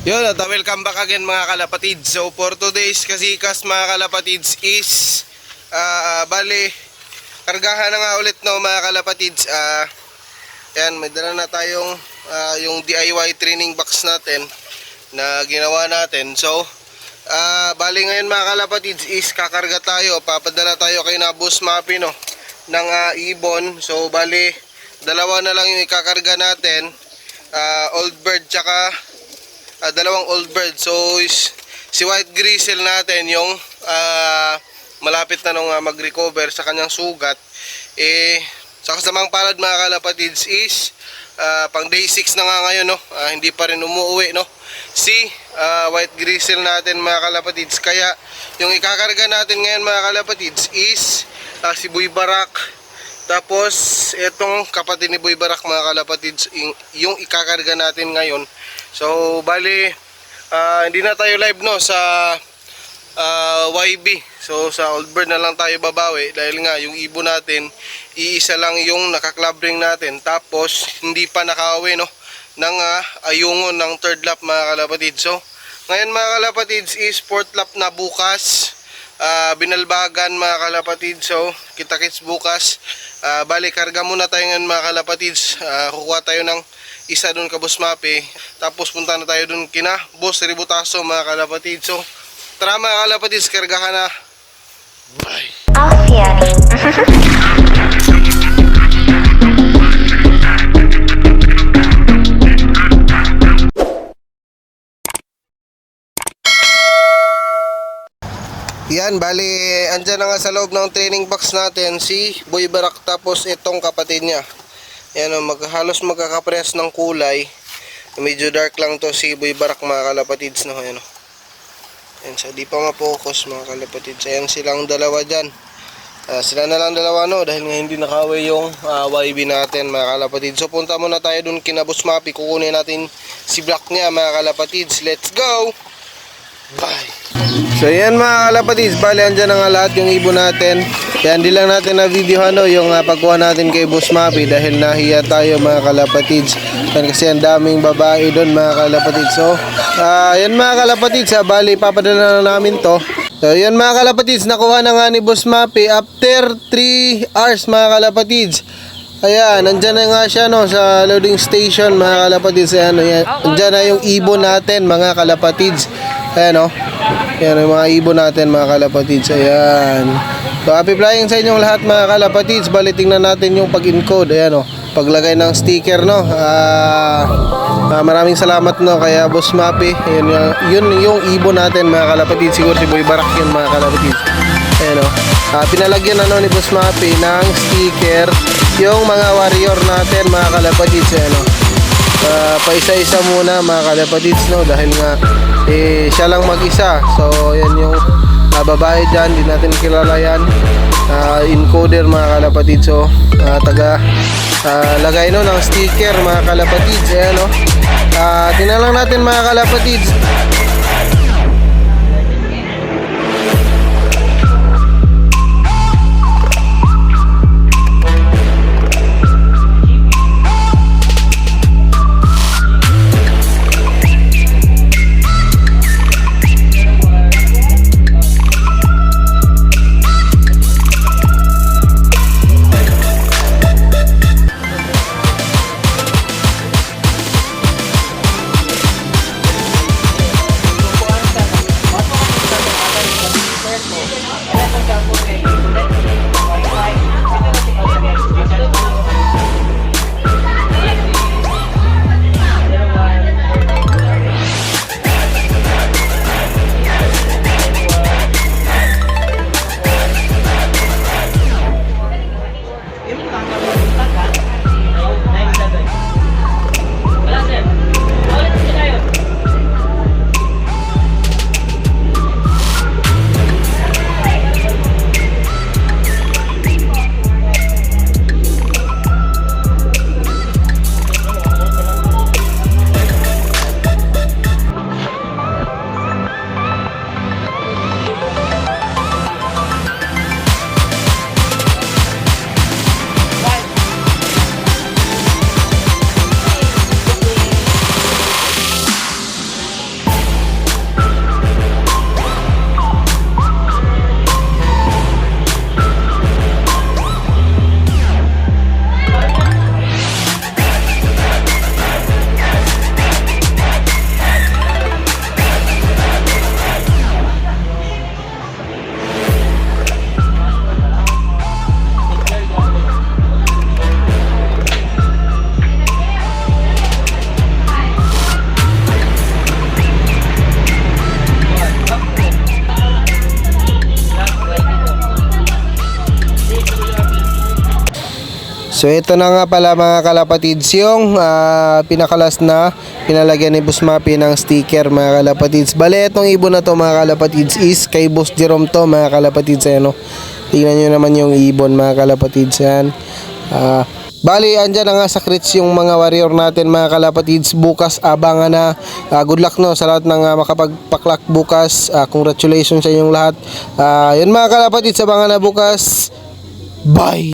Yun, at welcome back again mga kalapatids. So for today's kasikas mga kalapatids is bali, kargahan na nga ulit no mga kalapatids. Yan, may dala na tayong yung DIY training box natin na ginawa natin. So bali ngayon mga kalapatids is kakarga tayo, papadala tayo kay na Boss Mapi no ng ibon. So bali, dalawa na lang yung ikakarga natin, old bird tsaka dalawang old bird. So si white grizzle natin yung malapit na nung mag-recover sa kanyang sugat. Sa kasamang palad mga kalapatids is pang day 6 na nga ngayon no, hindi pa rin umuwi no si white grizzle natin mga kalapatids. Kaya yung ikakarga natin ngayon mga kalapatids is si Boy Barak. Tapos itong kapatid ni Boy Barak mga kalapatids yung ikakarga natin ngayon. So bali, hindi na tayo live no sa YB. So sa old bird na lang tayo babawi dahil nga yung ibon natin iisa lang yung naka-club ring natin. Tapos hindi pa nakauwi no ng ayungon ng third lap mga kalapatids. So ngayon mga kalapatids is fourth lap na bukas. Binalbagan mga kalapatids. So kita-kits bukas. Bali, karga muna tayo ngayon mga kalapatids. Kukuha tayo ng isa dun ka Boss Mapi. Tapos punta na tayo dun kina Boss Ributaso mga kalapatids. So tara mga kalapatids, kargahan na. Bye. Yan, bali, andyan na nga sa loob ng training box natin si Boy Barak tapos itong kapatid niya. Yan o, halos magkakaprehas ng kulay. Medyo dark lang to si Boy Barak mga kalapatids no. Yan o. Yan, so di pa ma-focus mga kalapatids. Ayan silang dalawa dyan. Sila na lang dalawa no dahil nga hindi nakaway yung YB natin mga kalapatids. So punta muna tayo dun kina Boss Mapi. Kukunin natin si Black niya mga kalapatids. Let's go! Bye! So yan mga kalapatids, bali andyan na nga lahat yung ibon natin. Kaya hindi lang natin na video yung pagkuha natin kay Boss Mapi dahil nahiya tayo mga kalapatids. Kasi ang daming babae doon mga kalapatids. So yan mga kalapatids, bali papadala na namin to. So yan mga kalapatids, nakuha na nga ni Boss Mapi after 3 hours mga kalapatids. Ayan, nandyan na nga siya no sa loading station mga kalapatids. Ayan, nandyan na yung ibon natin mga kalapatids. Ayan o, yan yung mga ibon natin mga kalapatids. Ayan. So happy flying sa inyong lahat mga kalapatids. Bali tingnan natin yung pag-encode. Ayan o, paglagay ng sticker no. Maraming salamat no kaya Boss Mapi. Yun yung ibon natin mga kalapatids. Siguro si Boy Barak yun mga kalapatids. Ayan o, pinalagyan na no ni Boss Mapi ng sticker yung mga warrior natin mga kalapatids. Ayan o, paisa-isa muna mga kalapatids no dahil nga siya lang mag-isa. So yan yung babae dyan, di natin kilala yan. Encoder mga kalapatids. So lagay no ng sticker mga kalapatids. Ayan no, tingnan lang natin mga kalapatids. So ito na nga pala mga kalapatids yung pinakalas na pinalagyan ni Boss Mapi ng sticker mga kalapatids. Bale itong ibon na to mga kalapatids is kay Boss Jerome to mga kalapatids. Ano? Tingnan nyo naman yung ibon mga kalapatids yan. Bali andyan na nga sa crits yung mga warrior natin mga kalapatids. Bukas abangan na. Good luck no sa lahat ng makapagpaklak bukas. Congratulations sa inyong lahat. Yun mga kalapatids, abangan na bukas. Bye!